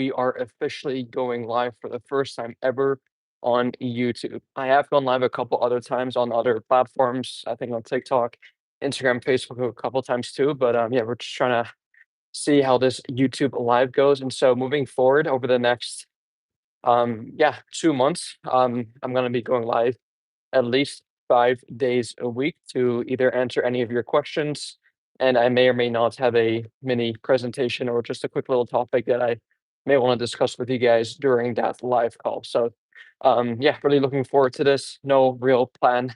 We are officially going live for the first time ever on YouTube. I have gone live a couple other times on other platforms, I think on TikTok, Instagram, Facebook a couple times too. But yeah, we're just trying to see how this YouTube live goes. And so moving forward over the next 2 months, I'm gonna be going live at least 5 days a week to either answer any of your questions. And I may or may not have a mini presentation or just a quick little topic that I may want to discuss with you guys during that live call. So, yeah, really looking forward to this. No real plan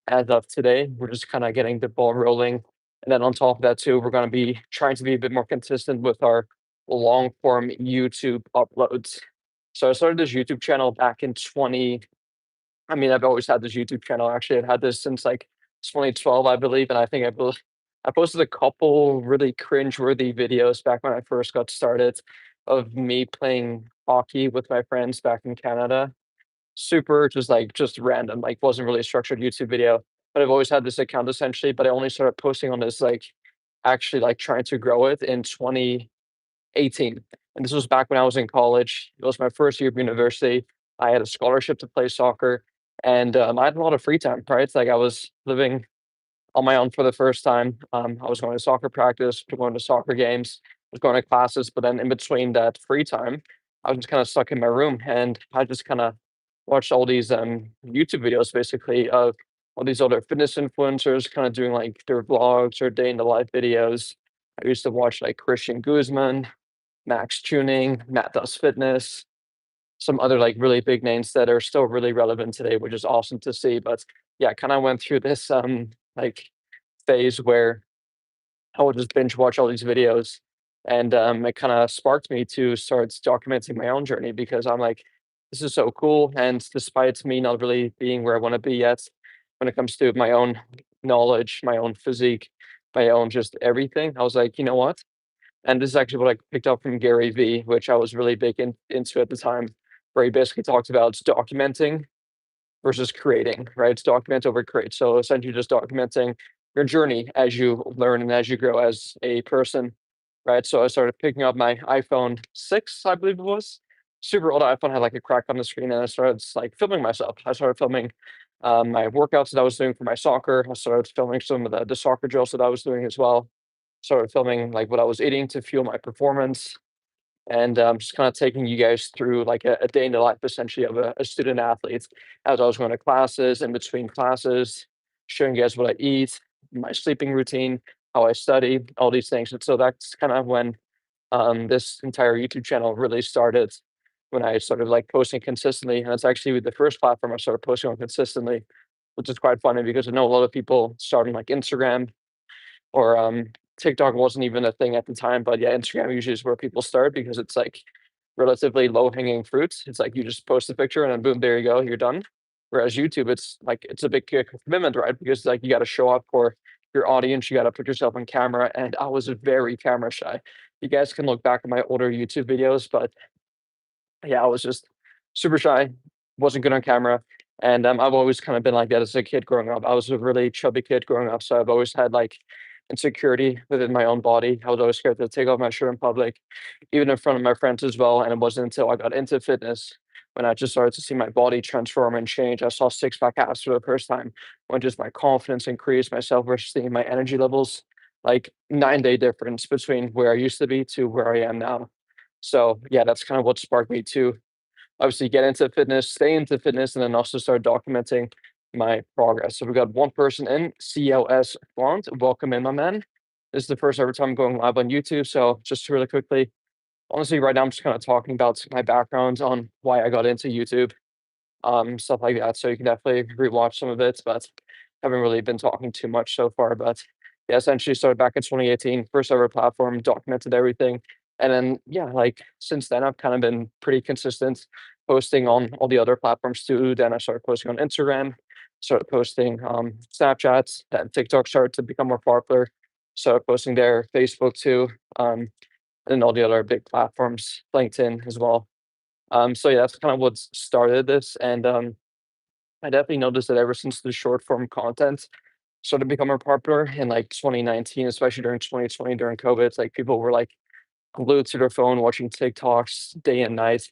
as of today. We're just kind of getting the ball rolling. And then on top of that, too, we're going to be trying to be a bit more consistent with our long form YouTube uploads. So I started this YouTube channel back in 20, I mean, I've always had this YouTube channel. Actually, I've had this since like 2012, I believe, and I think I posted a couple really cringe-worthy videos back when I first got started of me playing hockey with my friends back in Canada. Super just random, like wasn't really a structured YouTube video. But I've always had this account essentially, but I only started posting on this like actually like trying to grow it in 2018. And this was back when I was in college. It was my first year of university. I had a scholarship to play soccer, and I had a lot of free time, right? It's like I was living on my own for the first time. I was going to soccer practice, going to soccer games, was going to classes, but then in between that free time, I was just kind of stuck in my room, and I just kind of watched all these YouTube videos, basically of all these other fitness influencers, kind of doing like their vlogs or day in the life videos. I used to watch like Christian Guzman, Max Tuning, Matt Does Fitness, some other like really big names that are still really relevant today, which is awesome to see. But yeah, I kind of went through this like phase where I would just binge watch all these videos, and it kind of sparked me to start documenting my own journey because I'm like, this is so cool. And despite me not really being where I want to be yet, when it comes to my own knowledge, my own physique, my own just everything, I was like, you know what? And this is actually what I picked up from Gary Vee, which I was really big into at the time, where he basically talks about documenting versus creating, right? It's document over create. So essentially just documenting your journey as you learn and as you grow as a person, right? So I started picking up my iPhone 6, I believe it was. Super old iPhone had like a crack on the screen, and I started like filming myself. I started filming my workouts that I was doing for my soccer. I started filming some of the soccer drills that I was doing as well. Started filming like what I was eating to fuel my performance, and just kind of taking you guys through like a day in the life essentially of a student athlete as I was going to classes, in between classes, showing you guys what I eat, my sleeping routine, how I study, all these things. And so that's kind of when this entire YouTube channel really started, when I started like posting consistently. And it's actually the first platform I started posting on consistently, which is quite funny because I know a lot of people starting like Instagram or TikTok wasn't even a thing at the time, but yeah, Instagram usually is where people start because it's like relatively low hanging fruits. It's like you just post a picture and then boom, there you go, you're done. Whereas YouTube, it's like it's a big commitment, right? Because like you got to show up for your audience, you got to put yourself on camera. And I was very camera shy. You guys can look back at my older YouTube videos, but yeah, I was just super shy, wasn't good on camera. And I've always kind of been like that as a kid growing up. I was a really chubby kid growing up, so I've always had like insecurity within my own body. I was always scared to take off my shirt in public, even in front of my friends as well. And it wasn't until I got into fitness when I just started to see my body transform and change. I saw six pack abs for the first time, when just my confidence increased, my self esteem, my energy levels, like 9 day difference between where I used to be to where I am now. So yeah, that's kind of what sparked me to obviously get into fitness, stay into fitness, and then also start documenting my progress. So we got one person in, CLS Font. Welcome in, my man. This is the first ever time going live on YouTube. So just really quickly, honestly, right now I'm just kind of talking about my background on why I got into YouTube, stuff like that. So you can definitely rewatch some of it, but haven't really been talking too much so far. But yeah, essentially started back in 2018, first ever platform, documented everything. And then yeah, like since then I've kind of been pretty consistent posting on all the other platforms too. Then I started posting on Instagram, started posting Snapchats, then TikTok started to become more popular. Started posting there, Facebook too, and all the other big platforms, LinkedIn as well. So yeah, that's kind of what started this, and I definitely noticed that ever since the short form content started becoming more popular in like 2019, especially during 2020 during COVID, it's like people were like glued to their phone watching TikToks day and night.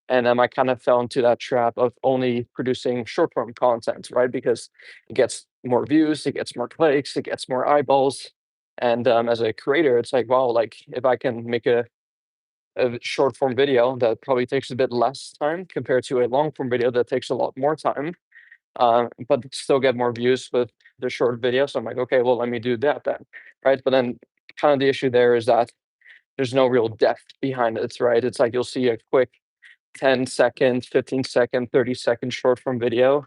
And I kind of fell into that trap of only producing short form content, right? Because it gets more views, it gets more clicks, it gets more eyeballs. And as a creator, it's like, wow, like if I can make a short form video that probably takes a bit less time compared to a long form video that takes a lot more time, but still get more views with the short video. So I'm like, okay, well, let me do that then, right? But then kind of the issue there is that there's no real depth behind it, right? It's like you'll see a quick 10-second, 15-second, 30-second short form video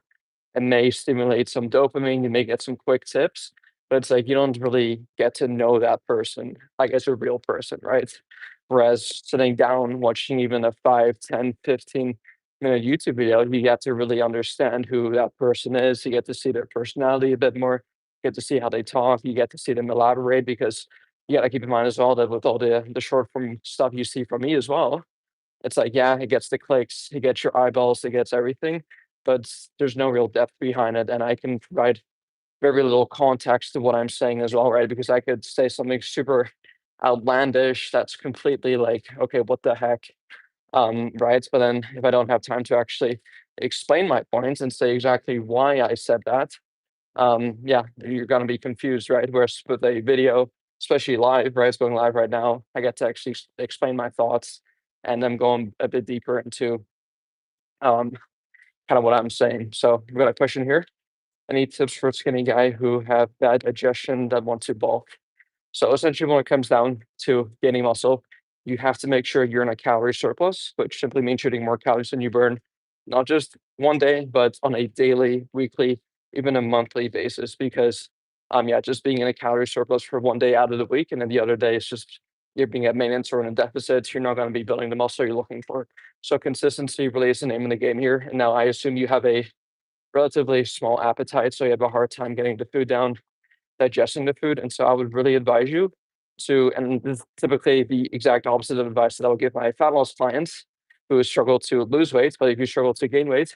and may stimulate some dopamine. You may get some quick tips, but it's like you don't really get to know that person like as a real person, right? Whereas sitting down, watching even a 5, 10, 15-minute YouTube video, you get to really understand who that person is. You get to see their personality a bit more, you get to see how they talk, you get to see them elaborate because you got to keep in mind as well that with all the short form stuff you see from me as well, it's like, yeah, it gets the clicks, it gets your eyeballs, it gets everything, but there's no real depth behind it. And I can provide very little context to what I'm saying as well, right? Because I could say something super outlandish that's completely like, okay, what the heck? Right. But then if I don't have time to actually explain my points and say exactly why I said that, yeah, you're gonna be confused, right? Whereas with a video, especially live, right? It's going live right now. I get to actually explain my thoughts and then going a bit deeper into um, kind of what I'm saying. So we got a question here. Any tips for a skinny guy who have bad digestion that want to bulk? So essentially, when it comes down to gaining muscle, you have to make sure you're in a calorie surplus, which simply means shooting more calories than you burn, not just one day, but on a daily, weekly, even a monthly basis. Because, yeah, just being in a calorie surplus for one day out of the week, and then the other day is just you're being at maintenance or in a deficit, you're not going to be building the muscle you're looking for. So consistency really is the name of the game here. And now I assume you have a relatively small appetite, so you have a hard time getting the food down, digesting the food. And so I would really advise you to, and this is typically the exact opposite of advice that I would give my fat loss clients who struggle to lose weight. But if you struggle to gain weight,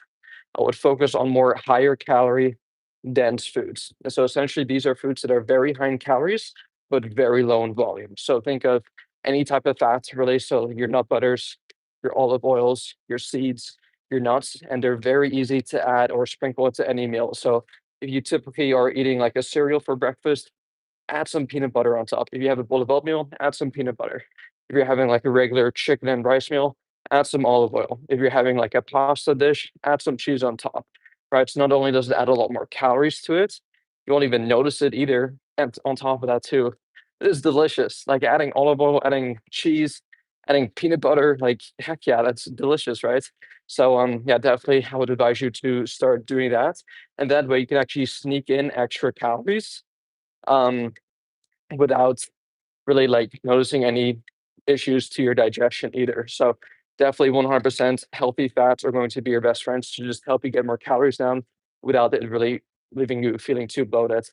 I would focus on more higher calorie dense foods. And so essentially, these are foods that are very high in calories, but very low in volume. So think of any type of fats, really. So your nut butters, your olive oils, your seeds, your nuts, and they're very easy to add or sprinkle into any meal. So if you typically are eating like a cereal for breakfast, add some peanut butter on top. If you have a bowl of oatmeal, add some peanut butter. If you're having like a regular chicken and rice meal, add some olive oil. If you're having like a pasta dish, add some cheese on top. Right. So not only does it add a lot more calories to it, you won't even notice it either. And on top of that, too, it is delicious. Like adding olive oil, adding cheese, adding peanut butter, like heck yeah, that's delicious, right? So yeah, definitely I would advise you to start doing that. And that way you can actually sneak in extra calories. Um, without really like noticing any issues to your digestion either. So definitely 100% healthy fats are going to be your best friends to just help you get more calories down without it really leaving you feeling too bloated.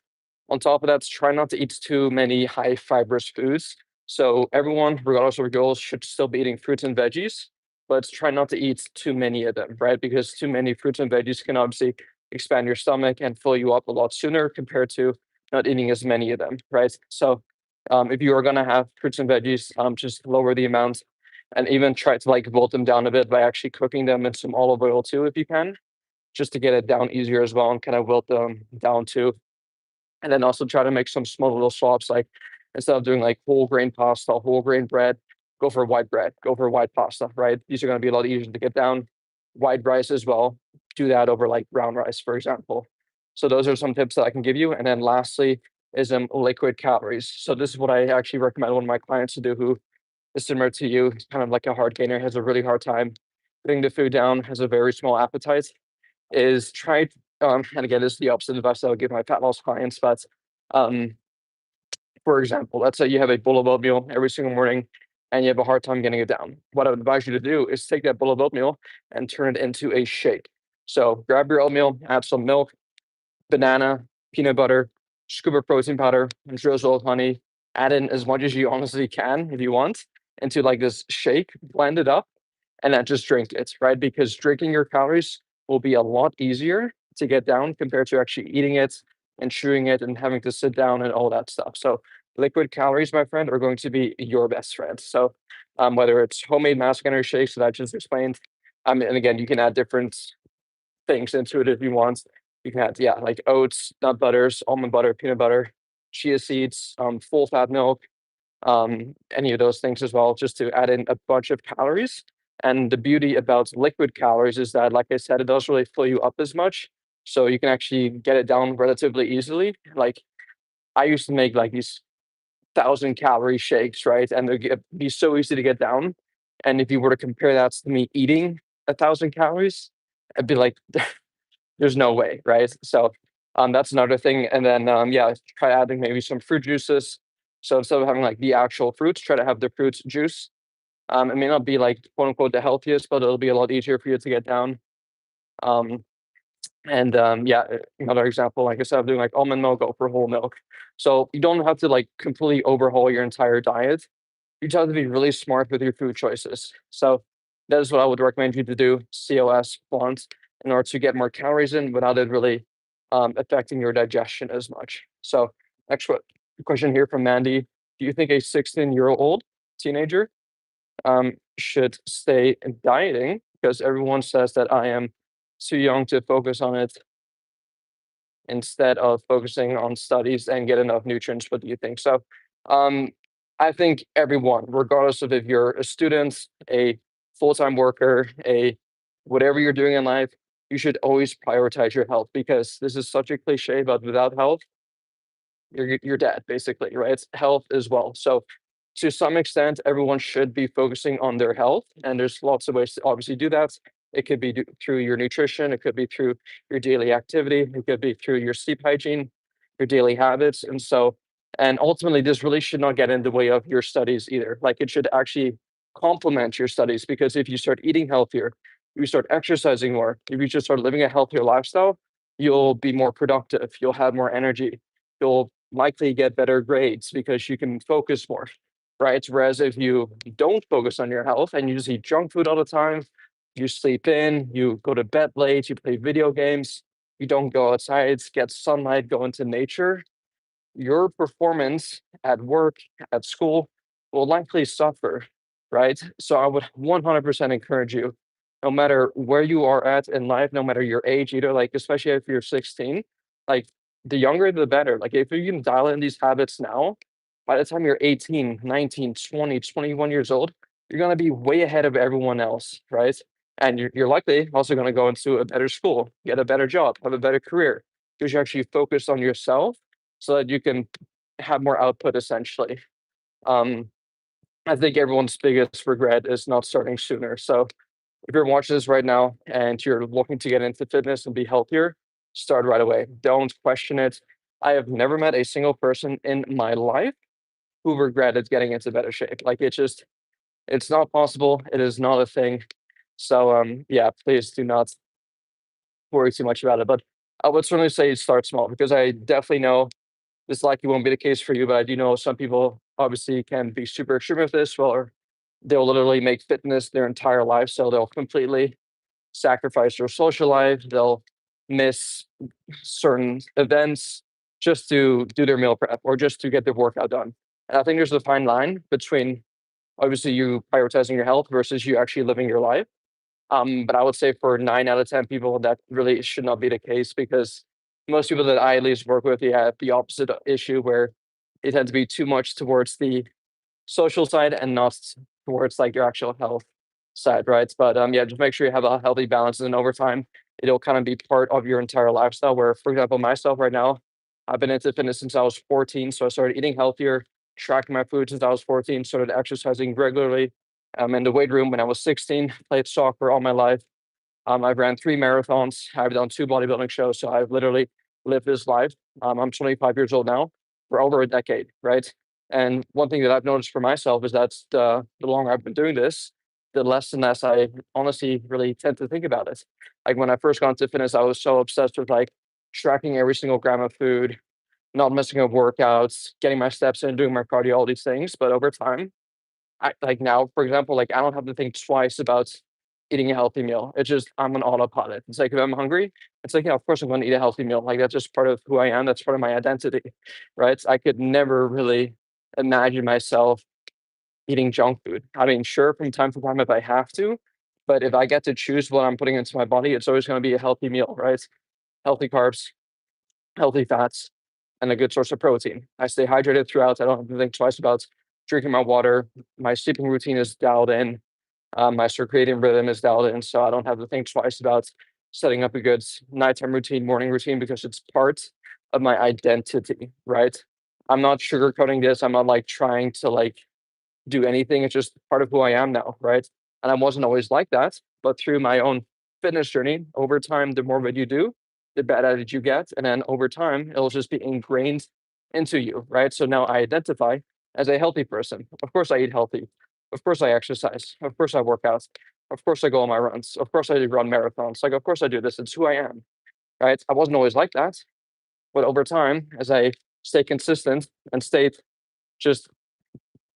On top of that, try not to eat too many high fibrous foods. So everyone, regardless of your goals, should still be eating fruits and veggies, but try not to eat too many of them, right? Because too many fruits and veggies can obviously expand your stomach and fill you up a lot sooner compared to not eating as many of them, right? So if you are gonna have fruits and veggies, just lower the amount and even try to like boil them down a bit by actually cooking them in some olive oil too, if you can, just to get it down easier as well and kind of wilt them down too. And then also try to make some small little swaps, like instead of doing like whole grain pasta, whole grain bread, go for white bread, go for white pasta, right? These are going to be a lot easier to get down. White rice as well. Do that over like brown rice, for example. So those are some tips that I can give you. And then lastly is liquid calories. So this is what I actually recommend one of my clients to do who is similar to you. He's kind of like a hard gainer, has a really hard time putting the food down, has a very small appetite, is try and again, this is the opposite advice that I would give my fat loss clients, but um, for example, let's say you have a bowl of oatmeal every single morning and you have a hard time getting it down. What I would advise you to do is take that bowl of oatmeal and turn it into a shake. So grab your oatmeal, add some milk, banana, peanut butter, scoop of protein powder, and drizzle with honey. Add in as much as you honestly can if you want into like this shake, blend it up, and then just drink it, right? Because drinking your calories will be a lot easier to get down compared to actually eating it and chewing it and having to sit down and all that stuff. So liquid calories, my friend, are going to be your best friend. So, whether it's homemade mascara shakes that I just explained, and again, you can add different things into it if you want. You can add, yeah, like oats, nut butters, almond butter, peanut butter, chia seeds, full fat milk, any of those things as well, just to add in a bunch of calories. And the beauty about liquid calories is that, like I said, it doesn't really fill you up as much. So you can actually get it down relatively easily. Like I used to make like these 1,000 calorie shakes, right? And they'd be so easy to get down. And if you were to compare that to me eating 1,000 calories, I'd be like, there's no way, right? So that's another thing. And then yeah, try adding maybe some fruit juices. So instead of having like the actual fruits, try to have the fruit juice. It may not be like quote unquote the healthiest, but it'll be a lot easier for you to get down. Um, and yeah, another example, like I said, of doing like almond milk, go for whole milk. So you don't have to like completely overhaul your entire diet. You just have to be really smart with your food choices. So that is what I would recommend you to do, COS blunt, in order to get more calories in without it really affecting your digestion as much. So next question here from Mandy. Do you think a 16-year-old teenager should stay dieting? Because everyone says that I am too young to focus on it instead of focusing on studies and get enough nutrients. What do you think? So, um, I think everyone, regardless of if you're a student, a full-time worker, a whatever you're doing in life, you should always prioritize your health because this is such a cliche, but without health, you're dead basically, right? It's health as well. So to some extent, everyone should be focusing on their health, and there's lots of ways to obviously do that. It could be through your nutrition, it could be through your daily activity, it could be through your sleep hygiene, your daily habits, and so and ultimately, this really should not get in the way of your studies either. Like it should actually complement your studies because if you start eating healthier, you start exercising more, if you just start living a healthier lifestyle, you'll be more productive, you'll have more energy, you'll likely get better grades because you can focus more, right? Whereas if you don't focus on your health and you just eat junk food all the time, you sleep in, you go to bed late, you play video games, you don't go outside, get sunlight, go into nature, your performance at work, at school will likely suffer, right? So I would 100% encourage you, no matter where you are at in life, no matter your age, either like, especially if you're 16, like the younger, the better. Like if you can dial in these habits now, by the time you're 18, 19, 20, 21 years old, you're going to be way ahead of everyone else, right? And you're likely also going to go into a better school, get a better job, have a better career because you actually focus on yourself so that you can have more output essentially. Um, I think everyone's biggest regret is not starting sooner. So if you're watching this right now and you're looking to get into fitness and be healthier, start right away. Don't question it. I have never met a single person in my life who regretted getting into better shape. Like it's not possible. It is not a thing. So yeah, please do not worry too much about it. But I would certainly say start small because I definitely know this likely won't be the case for you, but I do know some people obviously can be super extreme with this, or they'll literally make fitness their entire life. So they'll completely sacrifice their social life. They'll miss certain events just to do their meal prep or just to get their workout done. And I think there's a fine line between obviously you prioritizing your health versus you actually living your life. But I would say for 9 out of 10 people, that really should not be the case because most people that I at least work with, they have the opposite issue where they tend to be too much towards the social side and not towards like your actual health side, right? But yeah, just make sure you have a healthy balance, and over time, it'll kind of be part of your entire lifestyle. Where, for example, myself right now, I've been into fitness since I was 14, so I started eating healthier, tracking my food since I was 14, started exercising regularly. In the weight room when I was 16, played soccer all my life. I've ran 3 marathons. I've done 2 bodybuilding shows. So I've literally lived this life. I'm 25 years old now for over a decade, right? And one thing that I've noticed for myself is that the longer I've been doing this, the less and less I honestly really tend to think about it. Like when I first got into fitness, I was so obsessed with like tracking every single gram of food, not missing up workouts, getting my steps in, doing my cardio, all these things. But over time, I like now, for example, like I don't have to think twice about eating a healthy meal. It's just I'm an autopilot. It's like if I'm hungry, it's like, yeah, of course I'm going to eat a healthy meal. Like that's just part of who I am. That's part of my identity, right? I could never really. imagine myself eating junk food. I mean, sure, from time to time if I have to, but if I get to choose what I'm putting into my body, it's always gonna be a healthy meal, right? Healthy carbs, healthy fats, and a good source of protein. I stay hydrated throughout. I don't have to think twice about drinking my water. My sleeping routine is dialed in. My circadian rhythm is dialed in, so I don't have to think twice about setting up a good nighttime routine, morning routine, because it's part of my identity, right? I'm not sugarcoating this. I'm not like trying to like do anything. It's just part of who I am now, right? And I wasn't always like that, but through my own fitness journey, over time, the more of it you do, the better at it you get, and then over time, it'll just be ingrained into you, right? So now I identify as a healthy person. Of course, I eat healthy. Of course, I exercise. Of course, I work out. Of course, I go on my runs. Of course, I do run marathons. Like, of course, I do this. It's who I am, right? I wasn't always like that, but over time, as I stay consistent and stayed just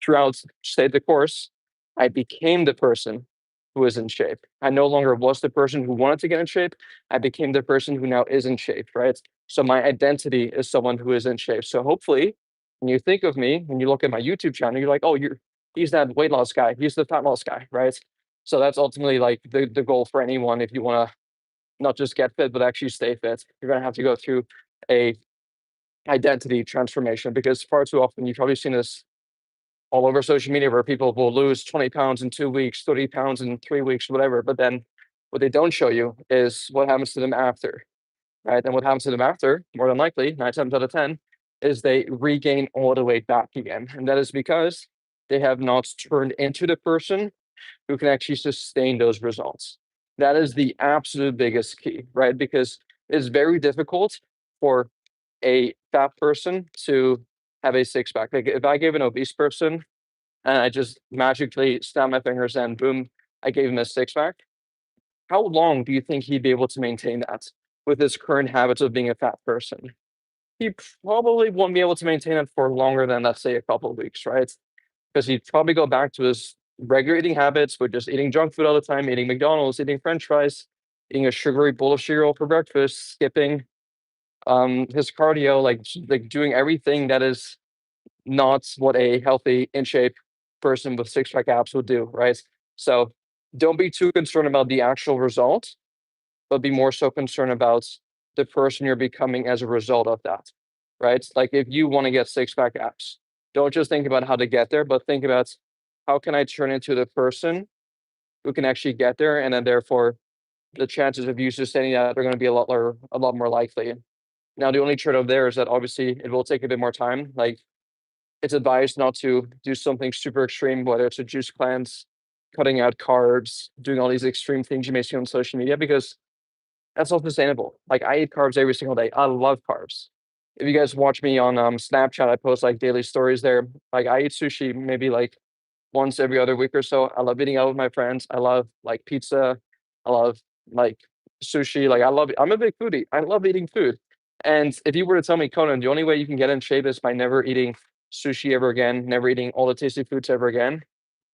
throughout stayed the course, I became the person who was in shape. I no longer was the person who wanted to get in shape. I became the person who now is in shape, right? So my identity is someone who is in shape. So hopefully, when you think of me, when you look at my YouTube channel, you're like, oh, he's that weight loss guy. He's the fat loss guy, right? So that's ultimately like the goal for anyone if you want to not just get fit, but actually stay fit. You're gonna have to go through a identity transformation because far too often you've probably seen this all over social media where people will lose 20 pounds in 2 weeks, 30 pounds in 3 weeks, whatever. But then what they don't show you is what happens to them after, right? And what happens to them after, more than likely, 9 times out of 10, is they regain all the weight back again. And that is because they have not turned into the person who can actually sustain those results. That is the absolute biggest key, right? Because it's very difficult for a fat person to have a six pack. Like if I gave an obese person and I just magically snap my fingers and boom, I gave him a six pack. How long do you think he'd be able to maintain that with his current habits of being a fat person? He probably won't be able to maintain it for longer than, let's say, a couple of weeks, right? Because he'd probably go back to his regular eating habits with just eating junk food all the time, eating McDonald's, eating French fries, eating a sugary bowl of cereal for breakfast, skipping his cardio, like doing everything that is not what a healthy, in shape person with six pack abs would do, right? So don't be too concerned about the actual result, but be more so concerned about the person you're becoming as a result of that, right? Like if you want to get six pack abs, don't just think about how to get there, but think about how can I turn into the person who can actually get there, and then therefore the chances of you sustaining that are going to be a lot more likely. Now, the only trade-off there is that obviously it will take a bit more time. Like it's advised not to do something super extreme, whether it's a juice cleanse, cutting out carbs, doing all these extreme things you may see on social media, because that's not sustainable. Like I eat carbs every single day. I love carbs. If you guys watch me on Snapchat, I post like daily stories there. Like I eat sushi maybe like once every other week or so. I love eating out with my friends. I love like pizza. I love like sushi. Like I'm a big foodie. I love eating food. And if you were to tell me, Conan, the only way you can get in shape is by never eating sushi ever again, never eating all the tasty foods ever again,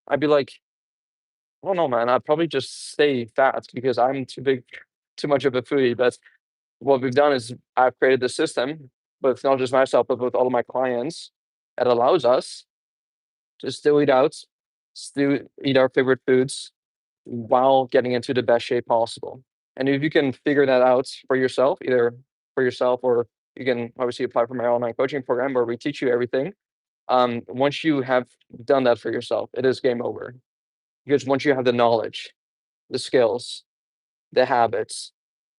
I'd be like, oh no, man, I'd probably just stay fat because I'm too much of a foodie. But what we've done is I've created this system, but it's not just myself, but with all of my clients that allows us to still eat out, still eat our favorite foods while getting into the best shape possible. And if you can figure that out for yourself, either for yourself or you can obviously apply for my online coaching program where we teach you everything. Once you have done that for yourself, it is game over. Because once you have the knowledge, the skills, the habits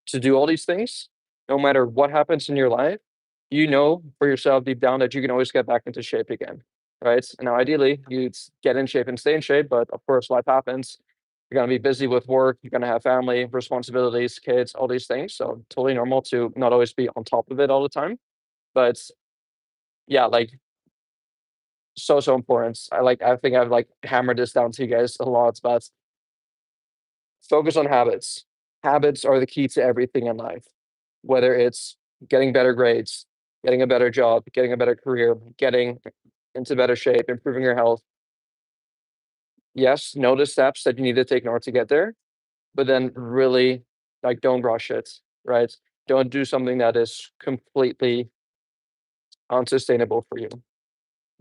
to do all these things, no matter what happens in your life, you know for yourself deep down that you can always get back into shape again, right? And now, ideally, you get in shape and stay in shape, but of course, life happens. You're gonna be busy with work. You're gonna have family responsibilities, kids, all these things. So totally normal to not always be on top of it all the time. But yeah, like so important. I think I've like hammered this down to you guys a lot, but focus on habits. Habits are the key to everything in life, whether it's getting better grades, getting a better job, getting a better career, getting into better shape, improving your health. Yes, know the steps that you need to take in order to get there, but then really like don't rush it, right? Don't do something that is completely unsustainable for you.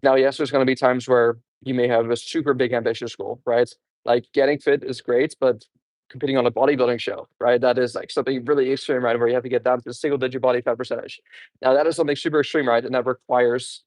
Now, yes, there's gonna be times where you may have a super big ambitious goal, right? Like getting fit is great, but competing on a bodybuilding show, right? That is like something really extreme, right? Where you have to get down to single digit body fat percentage. Now that is something super extreme, right? And that requires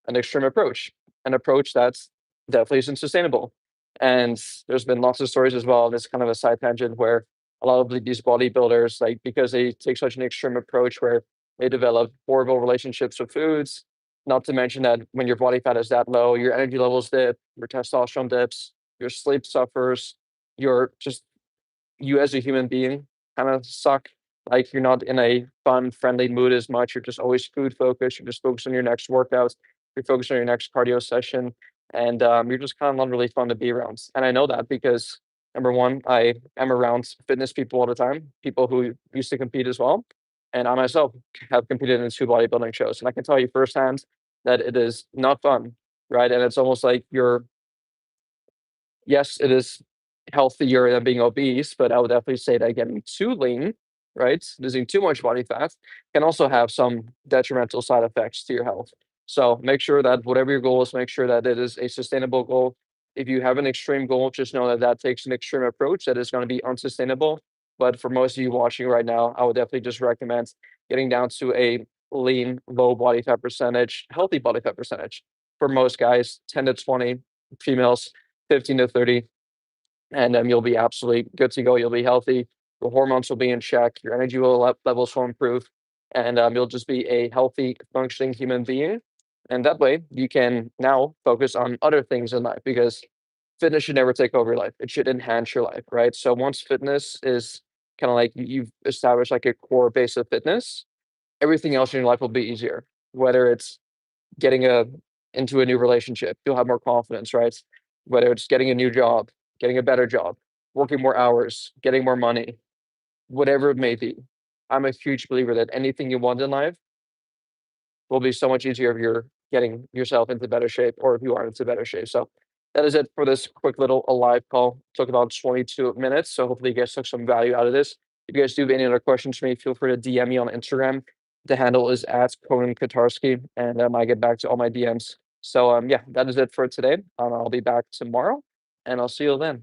an extreme approach, an approach that's definitely isn't sustainable. And there's been lots of stories as well. And it's kind of a side tangent where a lot of these bodybuilders, like because they take such an extreme approach where they develop horrible relationships with foods, not to mention that when your body fat is that low, your energy levels dip, your testosterone dips, your sleep suffers, your just you as a human being kind of suck. Like you're not in a fun, friendly mood as much. You're just always food focused. You're just focused on your next workout. You're focused on your next cardio session, and you're just kind of not really fun to be around. And I know that because number one, I am around fitness people all the time, people who used to compete as well, and I myself have competed in two bodybuilding shows, and I can tell you firsthand that it is not fun, right? And it's almost like you're yes, it is healthier than being obese, but I would definitely say that getting too lean, right, losing too much body fat can also have some detrimental side effects to your health. So make sure that whatever your goal is, make sure that it is a sustainable goal. If you have an extreme goal, just know that that takes an extreme approach that is going to be unsustainable. But for most of you watching right now, I would definitely just recommend getting down to a lean, low body fat percentage, healthy body fat percentage. For most guys, 10 to 20, females, 15 to 30, and you'll be absolutely good to go. You'll be healthy. The hormones will be in check. Your energy levels will improve, and you'll just be a healthy, functioning human being. And that way, you can now focus on other things in life because fitness should never take over your life. It should enhance your life, right? So once fitness is kind of like you've established like a core base of fitness, everything else in your life will be easier. Whether it's getting into a new relationship, you'll have more confidence, right? Whether it's getting a new job, getting a better job, working more hours, getting more money, whatever it may be. I'm a huge believer that anything you want in life will be so much easier if you're getting yourself into better shape or if you are into better shape. So that is it for this quick little live call. Took about 22 minutes. So hopefully you guys took some value out of this. If you guys do have any other questions for me, feel free to DM me on Instagram. The handle is at Conan Kotarski, and I get back to all my DMs. So yeah, that is it for today. I'll be back tomorrow, and I'll see you then.